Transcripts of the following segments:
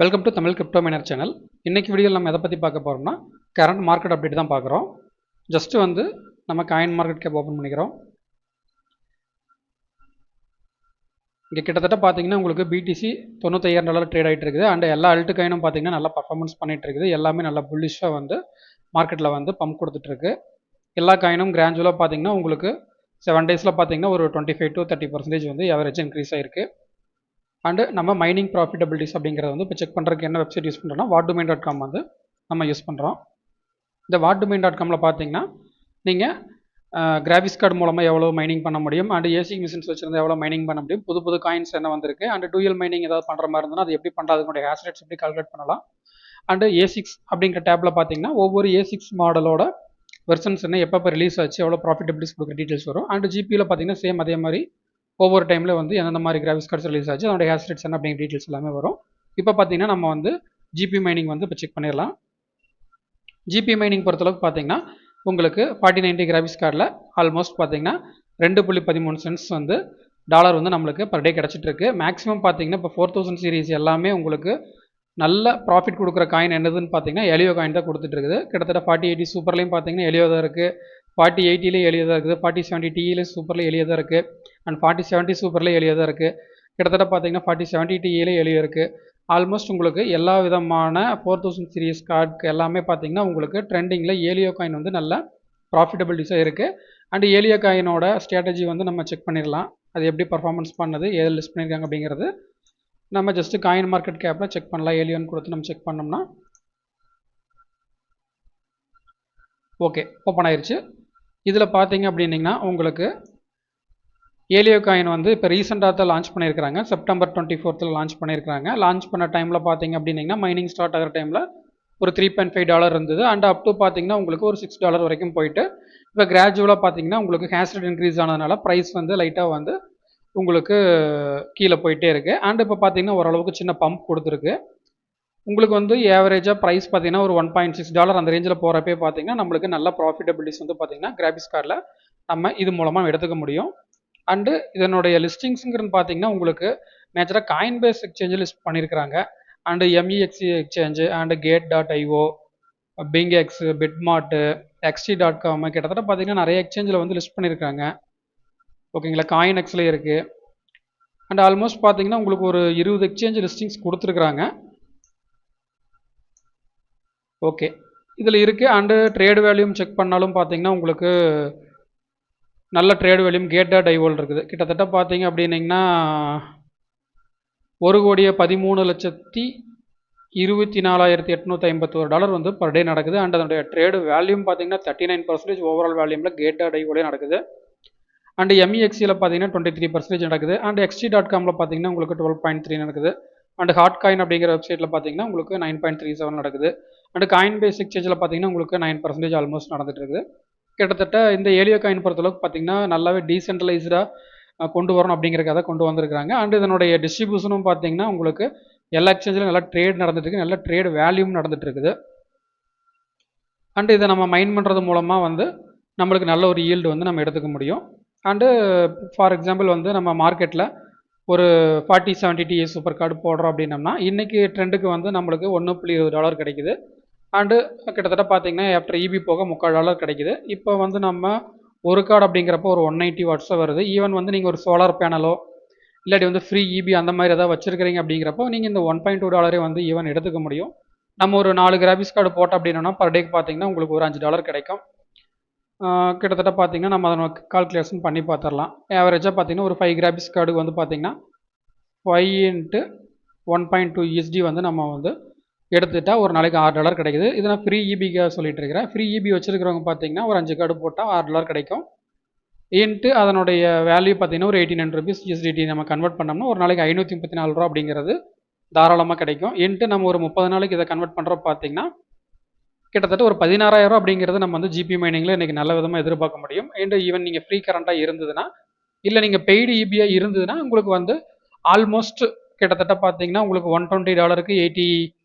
Welcome to Tamil crypto minor channel. இன்னைக்கு வீடியோவில் நம்ம எதை பற்றி பார்க்க போகிறோம்னா கரண்ட் மார்க்கெட் அப்டேட் தான் பார்க்குறோம். ஜஸ்ட்டு வந்து நம்ம காயின் மார்க்கெட் கேப் ஓப்பன் பண்ணிக்கிறோம். இங்கே கிட்டத்தட்ட பார்த்தீங்கன்னா உங்களுக்கு பிடிசி $95,000 ட்ரேட் ஆகிட்டு இருக்குது. அண்ட் எல்லா அல்ட்டு காயினும் பார்த்தீங்கன்னா நல்லா பர்ஃபார்மன்ஸ் பண்ணிட்டு இருக்குது. எல்லாமே நல்லா புல்லிஷாக வந்து மார்க்கெட்டில் வந்து பம்ப் கொடுத்துட்ருக்கு. எல்லா காயினும் கிராஜுவலாக பார்த்தீங்கன்னா உங்களுக்கு 7 டேஸில் பார்த்தீங்கன்னா ஒரு 25 to 30% வந்து ஆவரேஜ் இன்க்ரீஸ் ஆகிருக்கு. அண்டு நம்ம மைனிங் ப்ராஃபிட்டபிலிட்டிஸ் அப்படிங்கிறத வந்து இப்போ செக் பண்ணுறதுக்கு என்ன வெப்சைட் யூஸ் பண்ணுறோம்னா whatdomain.com வந்து நம்ம யூஸ் பண்ணுறோம். இந்த whatdomain.comல பார்த்தீங்கன்னா நீங்கள் கிராபிக்ஸ் கார்டு மூலமாக எவ்வளோ மைனிங் பண்ண முடியும், அண்ட் ஏசிக் மிஷின்ஸ் வச்சுருந்தா எவ்வளோ மைனிங் பண்ண முடியும், புது புது காயின்ஸ் என்ன வந்திருக்கு, அண்ட் டூயல் மைனிங் ஏதாவது பண்ணுற மாதிரி இருந்ததுன்னா அது எப்படி பண்ணுறதுனுடைய ஹேஷ் ரேட்ஸ் எப்படி கால்குலேட் பண்ணலாம். அண்டு A6 அப்படிங்கிற டேப்பில் பார்த்தீங்கன்னா ஒவ்வொரு A6 மாடலோட வெர்ஷன்ஸ் என்ன எப்போ ரிலீஸ் ஆச்சு எவ்வளோ ப்ராஃபிட்டபிலிட்டிஸ் கொடுக்குற டீட்டெயில்ஸ் வரும். அண்ட் ஜிபியில் பார்த்தீங்கன்னா சேம் அதே மாதிரி ஒவ்வொரு டைமில் வந்து எந்தெந்த மாதிரி கிராபிக்ஸ் கார்ட்ஸ் ரிலீஸ் ஆச்சு அதோட ஹேஷ் ரேட்ஸ் என்ன அப்படிங்கிற டீட்டெயில்ஸ் எல்லாமே வரும். இப்போ பார்த்தீங்கன்னா நம்ம வந்து ஜிபி மைனிங் வந்து இப்போ செக் பண்ணிடலாம். ஜிபி மைனிங் பொறுத்தளவுக்கு பார்த்தீங்கன்னா உங்களுக்கு 4090 கிராபிக்ஸ் கார்டில் ஆல்மோஸ்ட் பார்த்தீங்கன்னா 2.13 சென்ட்ஸ் வந்து டாலர் வந்து நம்மளுக்கு பர் டே கிடச்சிட்டு இருக்கு. மேக்ஸிமம் பார்த்தீங்கன்னா இப்போ 4000 சீரிஸ் எல்லாமே உங்களுக்கு நல்ல ப்ராஃபிட் கொடுக்குற காயின் என்னதுன்னு பார்த்தீங்கன்னா எலியோ காயின் தான் கொடுத்துட்டு இருக்குது. கிட்டத்தட்ட 4080 சூப்பர்லையும் பார்த்தீங்கன்னா எலியோ தான் இருக்குது, 4080லேயும் எலியோ தான் இருக்குது, 4070 டியிலேயும் சூப்பரில் எலியோ தான் இருக்குது, அண்ட் 4070 சூப்பரில் எலியோ தான் இருக்குது. கிட்டத்தட்ட பார்த்தீங்கன்னா 4070 டியிலே எலியோ இருக்குது. ஆல்மோஸ்ட் உங்களுக்கு எல்லா விதமான 4000 சீரிஸ் கார்டுக்கு எல்லாமே பார்த்தீங்கன்னா உங்களுக்கு ட்ரெண்டிங்கில் ஏலியோ காயின் வந்து நல்ல ப்ராஃபிட்டபிலிட்டிஸாக இருக்குது. அண்ட் ஏலியோ காயினோட ஸ்ட்ராட்டஜி வந்து நம்ம செக் பண்ணிடலாம். அது எப்படி பர்ஃபார்மன்ஸ் பண்ணது, எது லிஸ்ட் பண்ணியிருக்காங்க அப்படிங்கிறது நம்ம ஜஸ்ட்டு காயின் மார்க்கெட் கேப்பில் செக் பண்ணலாம். ஏலியோன்னு கொடுத்து நம்ம செக் பண்ணோம்னா ஓகே ஓப்பன் ஆயிடுச்சு. இதில் பார்த்தீங்க அப்படின்னிங்கன்னா உங்களுக்கு ஏலியோ காயின் வந்து இப்போ ரீசெண்டாக தான் லான்ச் பண்ணியிருக்காங்க. செப்டம்பர் 24 லான்ச் பண்ணியிருக்காங்க. லான்ச் பண்ண டைமில் பார்த்தீங்க அப்படின்னிங்கன்னா மைனிங் ஸ்டார்ட் ஆகிற டைமில் ஒரு $3.5 இருந்தது. அண்ட் அப் டு பார்த்தீங்கன்னா உங்களுக்கு ஒரு $6 வரைக்கும் போயிட்டு இப்போ கிராஜுவலாக பார்த்தீங்கன்னா உங்களுக்கு ஹேஷ் ரேட் இன்க்ரீஸ் ஆனதுனால ப்ரைஸ் வந்து லைட்டாக வந்து உங்களுக்கு கீழே போயிட்டே இருக்குது. அண்ட் இப்போ பார்த்தீங்கன்னா ஓரளவுக்கு சின்ன பம்ப் கொடுத்துருக்கு. உங்களுக்கு வந்து ஏவரேஜாக ப்ரைஸ் பார்த்தீங்கன்னா ஒரு $1.6 அந்த ரேஞ்சில் போகிறப்பே பார்த்தீங்கன்னா நம்மளுக்கு நல்ல ப்ராஃபிட்டபிலிட்டிஸ் வந்து பார்த்தீங்கன்னா கிராபிக்ஸ் கார்டில் நம்ம இது மூலமாக எடுத்துக்க முடியும். அண்டு இதனுடைய லிஸ்டிங்ஸுங்கிறது பார்த்தீங்கன்னா உங்களுக்கு மேஜராக காயின் பேஸ் எக்ஸ்சேஞ்சு லிஸ்ட் பண்ணியிருக்கிறாங்க. And MEXC exchange and Gate.io, பிங்எக்ஸ், பிட்மார்ட்டு, XT.com கிட்டத்தட்ட பார்த்தீங்கன்னா நிறைய எக்ஸ்சேஞ்சில் வந்து லிஸ்ட் பண்ணியிருக்காங்க. ஓகேங்களா, காயின் எக்ஸ்லேயே இருக்குது. அண்ட் ஆல்மோஸ்ட் பார்த்தீங்கன்னா உங்களுக்கு ஒரு 20 எக்ஸ்சேஞ்ச் லிஸ்டிங்ஸ் கொடுத்துருக்குறாங்க. ஓகே இதில் இருக்குது. அண்டு ட்ரேட் வேல்யூம் செக் பண்ணாலும் பார்த்தீங்கன்னா உங்களுக்கு நல்ல ட்ரேட் வேல்யூம் Gate.io இருக்குது. கிட்டத்தட்ட பார்த்தீங்க அப்படின்னிங்கன்னா $1,13,24,851 வந்து பர் டே நடக்குது. அண்ட் அதனுடைய ட்ரேடு வேல்யூம் பார்த்தீங்கன்னா 39% ஓவரால் வேல்யூமில் Gate.ioலே நடக்குது. அண்ட் MEXCயில் பார்த்தீங்கன்னா 23% நடக்குது. அண்ட் XT.comல பார்த்தீங்கன்னா உங்களுக்கு 12.3 நடக்குது. அண்ட் ஹாட் காயின் அப்படிங்கிற வெப்சைட்டில் பார்த்தீங்கன்னா உங்களுக்கு 9.37 நடக்குது. அண்ட் காயின் பேஸ் எக்ஸ்சேஞ்சில் பார்த்தீங்கன்னா உங்களுக்கு 9% ஆல்மோஸ்ட் நடந்துட்டு இருக்குது. கிட்டத்தட்ட இந்த ஏலியோ காயின் பொறுத்தளவுக்கு பார்த்தீங்கன்னா நல்லாவே டீசென்ட்ரலைஸ்டாக கொண்டு வரணும் அப்படிங்கிறக்காக கொண்டு வந்திருக்காங்க. அண்ட் இதனுடைய டிஸ்ட்ரிபியூஷனும் பார்த்தீங்கன்னா உங்களுக்கு எல்லா எக்ஸ்சேஞ்சிலும் நல்லா ட்ரேட் நடந்துட்டு இருக்கு, நல்ல ட்ரேட் வேல்யூம் நடந்துட்டு இருக்குது. அண்டு இதை நம்ம மைன் பண்ணுறது மூலமாக வந்து நம்மளுக்கு நல்ல ஒரு ஈல்டு வந்து நம்ம எடுத்துக்க முடியும். அண்டு ஃபார் எக்ஸாம்பிள் வந்து நம்ம மார்க்கெட்டில் ஒரு 4070 Ti சூப்பர் கார்டு போடுறோம் அப்படின்னம்னா இன்றைக்கி ட்ரெண்டுக்கு வந்து நம்மளுக்கு $1.20 கிடைக்குது. அண்டு கிட்டத்தட்ட பார்த்தீங்கன்னா ஆஃப்டர் EB போக $3.25 கிடைக்குது. இப்போ வந்து நம்ம ஒரு கார்டு அப்படிங்கிறப்போ ஒரு 190 வாட்ஸாக வருது. ஈவன் வந்து நீங்கள் ஒரு சோலார் பேனலோ இல்லாட்டி வந்து ஃப்ரீ EB அந்த மாதிரி ஏதாவது வச்சுருக்கிறீங்க அப்படிங்கிறப்போ நீங்கள் இந்த $1.2 வந்து ஈவன் எடுத்துக்க முடியும். நம்ம ஒரு 4 கிராபிக்ஸ் கார்டு போட்டோம் அப்படின்னா பர் டேக்கு பார்த்தீங்கன்னா உங்களுக்கு ஒரு $5 கிடைக்கும். கிட்டத்தட்ட பார்த்தீங்கன்னா நம்ம அதை கால்குலேஷன் பண்ணி பார்த்துடலாம். ஆவரேஜாக பார்த்தீங்கன்னா ஒரு 5 கிராபிக்ஸ் கார்டுக்கு வந்து பார்த்தீங்கன்னா 5 × 1.2 USD வந்து நம்ம வந்து எடுத்துட்டா ஒரு நாளைக்கு $6 கிடைக்குது. இதை நான் ஃப்ரீ EBக்காக சொல்லிட்டு இருக்கிறேன். ஃப்ரீ EB வச்சுருக்கிறவங்க பார்த்தீங்கன்னா ஒரு 5 கார்டு போட்டால் $6 கிடைக்கும். இன்ட்டு அதனுடைய வேல்யூ பார்த்தீங்கன்னா ஒரு 89 rupees USDT நம்ம கன்வெர்ட் பண்ணோம்னா ஒரு நாளைக்கு $534 அப்படிங்கிறது தாராளமாக கிடைக்கும். இன்ட்டு நம்ம ஒரு 30 நாளைக்கு இதை கன்வெர்ட் பண்ணுறோம் பார்த்தீங்கன்னா கிட்டத்தட்ட ஒரு $16,000 அப்படிங்கிறது நம்ம வந்து ஜிபி மைனிங்கில் இன்றைக்கி நல்ல விதமாக எதிர்பார்க்க முடியும். அண்ட் ஈவன் நீங்கள் ஃப்ரீ கரண்ட்டாக இருந்ததுன்னா இல்லை நீங்கள் பெய்டு EBயாக இருந்ததுன்னா உங்களுக்கு வந்து ஆல்மோஸ்ட் கிட்டத்தட்ட பார்த்தீங்கன்னா உங்களுக்கு $120க்கு 80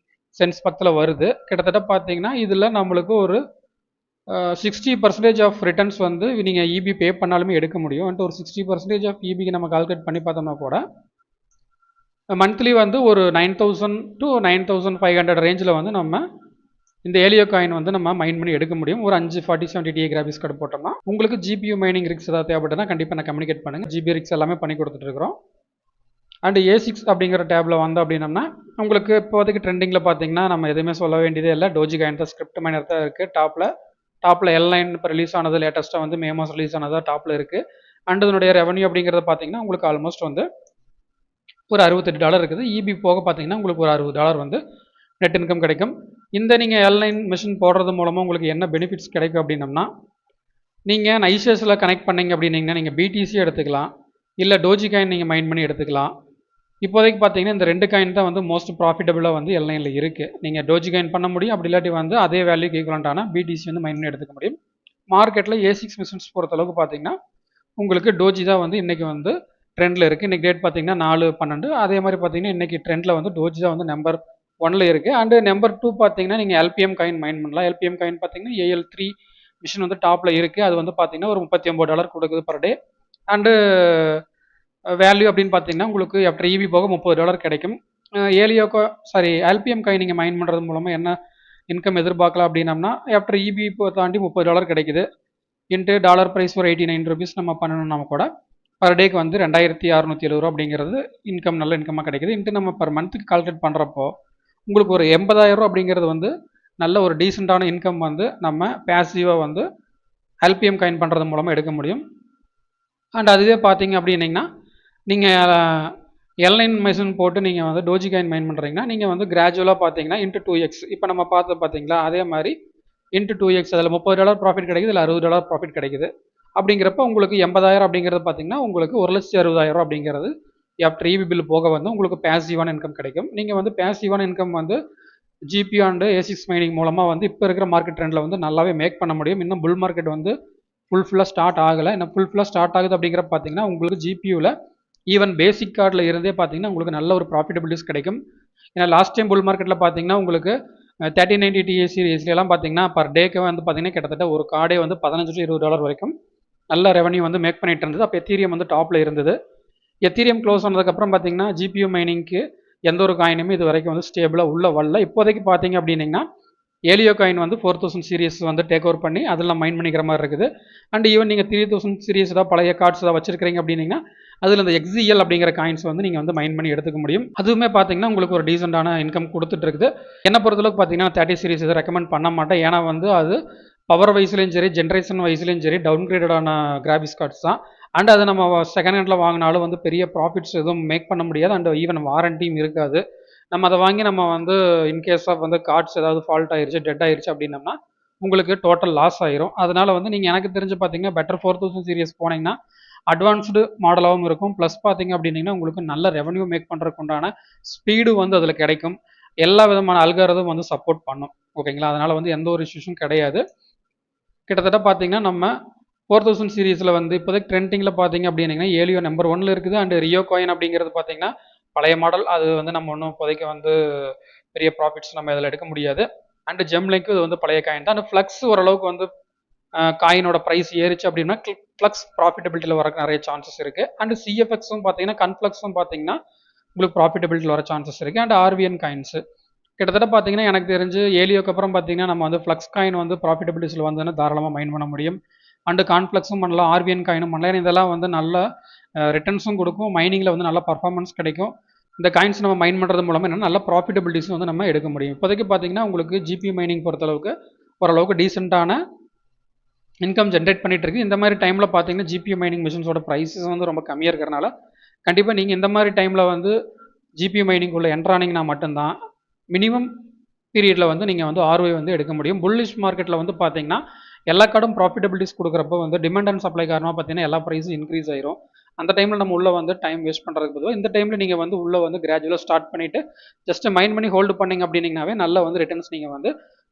சென்ட்ஸ் பக்கத்தில் வருது. கிட்டத்தட்ட பார்த்தீங்கன்னா இதில் நம்மளுக்கு ஒரு 60% ஆஃப் ரிட்டர்ன்ஸ் வந்து நீங்கள் EB பே பண்ணாலுமே எடுக்க முடியும். வந்துட்டு ஒரு 60% ஆஃப் EBக்கு நம்ம கால்குலேட் பண்ணி பார்த்தோம்னா கூட மந்த்லி வந்து ஒரு 9000 to 9500 ரேஞ்சில் வந்து நம்ம இந்த ஏலியோ காயின் வந்து நம்ம மைன் பண்ணி எடுக்க முடியும். ஒரு 54070 Ti கிராஃபிக்ஸ் கார்டு போட்டோம்னா உங்களுக்கு GPU மைனிங் ரிக்ஸ் ஏதாவது தேவைப்பட்டதுன்னா கண்டிப்பாக நான் கம்யூனிகேட் பண்ணுங்கள். ஜிபி ரிக்ஸ் எல்லாமே பண்ணி கொடுத்துட்ருக்குறோம். அண்ட் A6 அப்படிங்கிற டேப்பில் வந்து அப்படின்னம்னா உங்களுக்கு இப்போதைக்கு ட்ரெண்டிங்கில் பார்த்தீங்கன்னா நம்ம எதுவுமே சொல்ல வேண்டியதே இல்லை. டோஜி காயின் தான், ஸ்கிரிப்ட் மைனர் தான் இருக்குது. டாப்பில் L9 இப்போ ரிலீஸ் ஆனது, லேட்டஸ்ட்டாக வந்து மே மாதம் ரிலீஸ் ஆனதாக டாப்பில் இருக்குது. அண்ட் இதனுடைய ரெவன்யூ அப்படிங்கிறது பார்த்தீங்கன்னா உங்களுக்கு ஆல்மோஸ்ட் வந்து ஒரு $68 இருக்குது. இபி போக பார்த்தீங்கன்னா உங்களுக்கு ஒரு $60 வந்து நெட் இன்கம் கிடைக்கும். இந்த நீங்கள் L9 மிஷின் போடுறது மூலமாக உங்களுக்கு என்ன பெனிஃபிட்ஸ் கிடைக்கும் அப்படின்னம்னா, நீங்கள் நைசஸில் கனெக்ட் பண்ணிங்க அப்படின்னீங்கன்னா நீங்கள் BTC எடுத்துக்கலாம், இல்லை டோஜி காயின் நீங்கள் மைன் பண்ணி எடுத்துக்கலாம். இப்போதைக்கு பார்த்தீங்கன்னா இந்த 2 காயின் தான் வந்து மோஸ்ட் ப்ராஃபிட்டபுளாக வந்து L9ல இருக்குது. நீங்கள் டோஜி காயின் பண்ண முடியும், அப்படி இல்லாட்டி வந்து அதே வேல்யூக்கு ஈக்குவலண்டான BTC வந்து மைன் பண்ணி எடுத்துக்க முடியும். மார்க்கெட்டில் A6 மிஷின்ஸ் பொறுத்தளவுக்கு பார்த்தீங்கன்னா உங்களுக்கு டோஜி தான் வந்து இன்றைக்கி வந்து ட்ரெண்டில் இருக்குது. இன்றைக்கி டேட் பார்த்தீங்கன்னா 4/12. அதே மாதிரி பார்த்தீங்கன்னா இன்றைக்கி ட்ரெண்டில் வந்து டோஜி தான் வந்து நம்பர் 1ல் இருக்குது. அண்டு நம்பர் 2 பார்த்தீங்கன்னா நீங்கள் LPM காயின் மைன் பண்ணலாம். LPM காயின் பார்த்தீங்கன்னா AL3 மிஷின் வந்து டாப்பில் இருக்குது. அது வந்து பார்த்தீங்கன்னா ஒரு $39 கொடுக்குது பர் டே. அண்டு வேல்யூ அப்படின்னு பார்த்தீங்கன்னா உங்களுக்கு ஆஃப்டர் இபி போக $30 கிடைக்கும். LPM காயின் நீங்கள் மைன் பண்ணுறது மூலமாக என்ன இன்கம் எதிர்பார்க்கலாம் அப்படின்னம்னா, ஆஃப்டர் இபி இப்போ தாண்டி $30 கிடைக்குது. இன்ட்டு டாலர் ப்ரைஸ் ஒரு 89 ருபீஸ் நம்ம பண்ணணும்னா கூட பர் டேக்கு வந்து 2670 அப்படிங்கிறது இன்கம், நல்ல இன்கமாக கிடைக்குது. இன்ட்டு நம்ம பர் மந்த்துக்கு கால்குலேட் பண்ணுறப்போ உங்களுக்கு ஒரு 80,000 அப்படிங்கிறது வந்து நல்ல ஒரு டீசெண்டான இன்கம் வந்து நம்ம பேசிவாக வந்து LPM காயின் பண்ணுறது மூலமாக எடுக்க முடியும். அண்ட் அதுவே பார்த்தீங்க அப்படின்னீங்கன்னா நீங்கள் L9 மிஷின் போட்டு நீங்கள் வந்து டோஜி காயின் மைன் பண்ணுறீங்கன்னா நீங்கள் வந்து கிராஜுவலாக பார்த்தீங்கன்னா இன்ட்டு 2x இப்போ நம்ம பார்த்து பார்த்தீங்களா அதே மாதிரி இன்ட்டு 2x அதில் $30 ப்ராஃபிட் கிடைக்குது, இல்லை $60 ப்ராஃபிட் கிடைக்குது. அப்படிங்கிறப்ப உங்களுக்கு 80,000 அப்படிங்கிறது பார்த்தீங்கன்னா உங்களுக்கு 1,60,000 அப்படிங்கிறது ஆஃப்டர் இபி பில் போக வந்து உங்களுக்கு பேசிவான இன்கம் கிடைக்கும். நீங்கள் வந்து பேசிவான இன்கம் வந்து GPU அண்டு A6 மைனிங் மூலமாக வந்து இப்போ இருக்கிற மார்க்கெட் ட்ரெண்டில் வந்து நல்லாவே மேக் பண்ண முடியும். இன்னும் புல் மார்க்கெட் வந்து ஃபுல்லாக ஸ்டார்ட் ஆகலை. இன்னும் ஃபுல்லாக ஸ்டார்ட் ஆகுது அப்படிங்கிற பார்த்தீங்கன்னா உங்களுக்கு GPUவில் ஈவன் பேசிக் கார்டில் இருந்தே பார்த்தீங்கன்னா உங்களுக்கு நல்ல ஒரு ப்ராஃபிட்டபிலிட்டிஸ் கிடைக்கும். ஏன்னா லாஸ்ட் டைம் புல் மார்க்கெட்டில் பார்த்தீங்கன்னா உங்களுக்கு 3090 Ti சீரிஸ்லாம் பார்த்தீங்கன்னா பர் டேக்கு வந்து பார்த்தீங்கன்னா கிட்டத்தட்ட ஒரு கார்டே வந்து $15 to $20 வரைக்கும் நல்ல ரெவன்யூ வந்து மேக் பண்ணிட்டு இருந்தது. அப்போ எத்தீரியம் வந்து டாப்பில் இருந்தது. எத்தீரியம் க்ளோஸ் ஆனதுக்கப்புறம் பார்த்தீங்கன்னா GPU மைனிங்க்கு எந்த ஒரு காயினுமே இது வரைக்கும் வந்து ஸ்டேபிளாக உள்ள வரல. இப்போதைக்கு பார்த்தீங்க அப்படின்னீங்கன்னா ஏலியோ காயின் வந்து 4000 சீரிஸ் வந்து டேக் ஓவர் பண்ணி அதெல்லாம் மைன் பண்ணிக்கிற மாதிரி இருக்குது. அண்ட் ஈவன் நீங்கள் 3000 சீரிஸ் ஏதாவது பழைய கார்ட்ஸ் ஏதாவது வச்சிருக்கிறீங்க அப்படின்னீங்கன்னா அதில் இந்த XZL அப்படிங்கிற காயின்ஸ் வந்து நீங்கள் வந்து மைன் பண்ணி எடுத்துக்க முடியும். அதுவுமே பார்த்தீங்கன்னா உங்களுக்கு ஒரு டீசெண்டான இன்கம் கொடுத்துட்டு இருக்குது. என்ன பொறுத்தளவுக்கு பார்த்தீங்கன்னா 30 சீரிஸ் இதை ரெக்கமெண்ட் பண்ண மாட்டேன். ஏன்னா வந்து அது பவர் வைஸ்லையும் சரி, ஜென்ரேஷன் வைஸ்லையும் சரி டவுன் கிரேடடான கிராஃபிக்ஸ் கார்ட்ஸ் தான். அண்ட் அதை நம்ம செகண்ட் ஹேண்டில் வாங்கினாலும் வந்து பெரிய ப்ராஃபிட்ஸ் எதுவும் மேக் பண்ண முடியாது. அண்ட் ஈவன் வாரண்டியும் இருக்காது. நம்ம அதை வாங்கி நம்ம வந்து இன்கேஸ் ஆஃப் வந்து கார்ட்ஸ் ஏதாவது ஃபால்ட் ஆயிடுச்சு, டெட் ஆயிடுச்சு அப்படின்னம்னா உங்களுக்கு டோட்டல் லாஸ் ஆயிரும். அதனால வந்து நீங்கள் எனக்கு தெரிஞ்சு பார்த்தீங்கன்னா பெட்டர் 4000 சீரிஸ் போனீங்கன்னா அட்வான்ஸ்டு மாடலாகவும் இருக்கும். ப்ளஸ் பார்த்தீங்க அப்படின்னீங்கன்னா உங்களுக்கு நல்ல ரெவன்யூ மேக் பண்ணுறதுக்கு உண்டான ஸ்பீடு வந்து அதில் கிடைக்கும். எல்லா விதமான அல்காரதும் வந்து சப்போர்ட் பண்ணும். ஓகேங்களா? அதனால் வந்து எந்த ஒரு இஷ்யூஸும் கிடையாது. கிட்டத்தட்ட பார்த்தீங்கன்னா நம்ம 4000 சீரீஸில் வந்து இப்போதைக்கு ட்ரெண்டிங்கில் பார்த்தீங்க அப்படின்னீங்கன்னா ஏலியோ நம்பர் 1ல் இருக்குது. அண்ட் ரியோ காயின் அப்படிங்கிறது பார்த்தீங்கன்னா பழைய மாடல். அது வந்து நம்ம ஒன்றும் இப்போதைக்கு வந்து பெரிய ப்ராஃபிட்ஸ் நம்ம இதில் எடுக்க முடியாது. அண்டு ஜெம்லிங்க்கு இது வந்து பழைய காயின் தான். அண்ட் ஃப்ளக்ஸ் ஓரளவுக்கு வந்து காயினோட ப்ரைஸ் ஏறிச்சு அப்படின்னா ஃப்ளக்ஸ் ப்ராஃபிட்டபிலிட்டியில் வர நிறைய சான்சஸ் இருக்குது. அண்ட் CFXும் பார்த்தீங்கன்னா கன்ஃப்ளக்ஸும் பார்த்தீங்கன்னா உங்களுக்கு ப்ராஃபிட்டபிலிட்டியில் வர சான்சஸ் இருக்குது. அண்ட் RVN காயின்ஸு கிட்டத்தட்ட பார்த்தீங்கன்னா எனக்கு தெரிஞ்சு ஏலியோக்கு அப்புறம் பார்த்தீங்கன்னா நம்ம வந்து ஃப்ளக்ஸ் காயின் வந்து ப்ராஃபிட்டபிலிட்டிஸில் வந்தோன்னா தாராளமாக மைன் பண்ண முடியும். அண்டு கான்ஃப்ளக்ஸும் பண்ணலாம், RVN காயினும் பண்ணலாம். இதெல்லாம் வந்து நல்ல ரிட்டர்ன்ஸும் கொடுக்கும், மைனிங்கில் வந்து நல்ல பர்ஃபார்மன்ஸ் கிடைக்கும். இந்த காயின்ஸ் நம்ம மைன் பண்ணுறது மூலமாக என்னென்னா நல்ல ப்ராஃபிட்டபிலிட்டிஸ் வந்து நம்ம எடுக்க முடியும். இப்போதைக்கு பார்த்தீங்கன்னா உங்களுக்கு GPU மைனிங் பொறுத்தளவுக்கு ஓரளவுக்கு டீசெண்டான இன்கம் ஜென்ரேட் பண்ணிட்டு இருக்கு. இந்த மாதிரி டைமில் பார்த்தீங்கன்னா GPU மைனிங் மிஷின்ஸோட ப்ரைஸஸ் வந்து ரொம்ப கம்மியாக இருக்கிறனால கண்டிப்பாக நீங்கள் இந்த மாதிரி டைமில் வந்து GPU மைனிங் உள்ள என்ட்ரானிங்கன்னா மட்டும்தான் மினிமம் பீரியடில் வந்து நீங்கள் வந்து ROI வந்து எடுக்க முடியும். புல்லிஷ் மார்க்கெட்டில் வந்து பார்த்தீங்கன்னா எல்லா கார்டும் ப்ராஃபிட்டபிலிட்டிஸ் கொடுக்குறப்ப வந்து டிமாண்ட் அண்ட் சப்ளை காரணமாக பார்த்தீங்கன்னா எல்லா ப்ரைஸும் இன்க்ரீஸ் ஆயிரும். அந்த டைமில் நம்ம உள்ளே வந்து டைம் வேஸ்ட் பண்ணுறதுக்கு பொதுவாக இந்த டைமில் நீங்கள் வந்து உள்ளே வந்து கிராஜுவலாக ஸ்டார்ட் பண்ணிவிட்டு ஜஸ்ட் மைண்ட் பண்ணி ஹோல்டு பண்ணிங்க அப்படின்னீங்கன்னாவே நல்ல வந்து ரிட்டர்ன்ஸ் நீங்கள் வந்து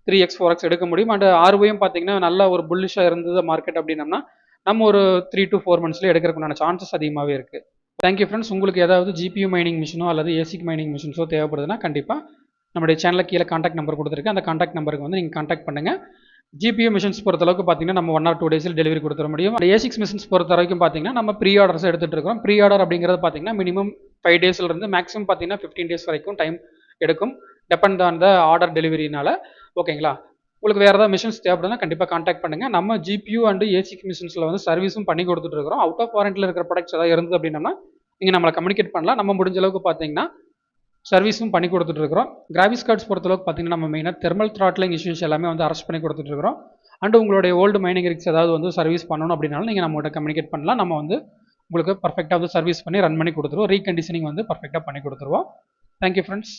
3x 4x எடுக்க முடியும். அண்ட் ROIயும் பார்த்தீங்கன்னா நல்ல ஒரு புல்லிஷாக இருந்தது மார்க்கெட் அப்படின்னம்னா நம்ம ஒரு 3 to 4 மந்த்ஸ்லேயே எடுக்கிறதுக்குண்டான சான்சஸ் அதிகமாகவே இருக்குது. Thank you friends. உங்களுக்கு ஏதாவது GPU மைனிங் மிஷினோ அல்லது ASIC மைனிங் மிஷின்ஸோ தேவைப்படுதுன்னா கண்டிப்பாக நம்முடைய சேனலில் கீழே காண்டாக்ட் நம்பர் கொடுத்துருக்கு. அந்த காண்டாக்ட் நம்பருக்கு வந்து நீங்கள் காண்டாக்ட் பண்ணுங்கள். GPU மிஷின்ஸ் பொறுத்தளவுக்கு பார்த்தீங்கன்னா நம்ம 1 or 2 டேஸில் டெலிவரி கொடுத்துட முடியும். A6 மிஷின்ஸ் பொறுத்த வரைக்கும் பார்த்தீங்கன்னா நம்ம ப்ரீ ஆர்டர்ஸ் எடுத்துகிட்டு இருக்கிறோம். ப்ரீ ஆர்டர் அப்படிங்கிறது பார்த்தீங்கன்னா மினிமம் 5 டேஸ்லேருந்து மேக்ஸிமம் பார்த்தீங்கன்னா 15 டேஸ் வரைக்கும் டைம் எடுக்கும். டிபெண்ட் ஆன் த ஆர்டர் டெலிவரினால. ஓகேங்களா? உங்களுக்கு வேறு ஏதாவது மிஷின்ஸ் தேவைப்படுதுன்னா கண்டிப்பாக கான்டாக்ட் பண்ணுங்கள். நம்ம GPU அண்ட் A6 மிஷின்ஸில் வந்து சர்வீஸும் பண்ணி கொடுத்துட்ருக்கிறோம். அவுட் ஆஃப் வாரண்டியில் இருக்கிற ப்ராடக்ட்ஸ் ஏதாவது இருந்தது அப்படின்னா நீங்கள் நம்மளை கம்யூனிகேட் பண்ணலாம். நம்ம முடிஞ்ச அளவுக்கு பார்த்தீங்கன்னா சர்வீஸும் பண்ணி கொடுத்துட்ருக்கிறோம். கிராஃபிக்ஸ் கார்ட்ஸ் பொறுத்தளவுக்கு பார்த்தீங்கன்னா நம்ம மெயினாக தெர்மல் த்ராட்லிங் இஷ்யூஸ் எல்லாமே வந்து அரெஸ்ட் பண்ணி கொடுத்துட்ருக்கிறோம். அண்ட் உங்களுடைய ஓல்டு மைனிங் ரிக்ஸ் ஏதாவது வந்து சர்வீஸ் பண்ணணும் அப்படின்னாலும் நீங்கள் நம்மகிட்ட கம்யூனிகேட் பண்ணலாம். நம்ம வந்து உங்களுக்கு பர்ஃபெக்டாக வந்து சர்வீஸ் பண்ணி ரன் பண்ணி கொடுத்துருவோம். ரீகண்டிஷனிங் வந்து பர்ஃபெக்டாக பண்ணி கொடுத்துருவோம். Thank you friends.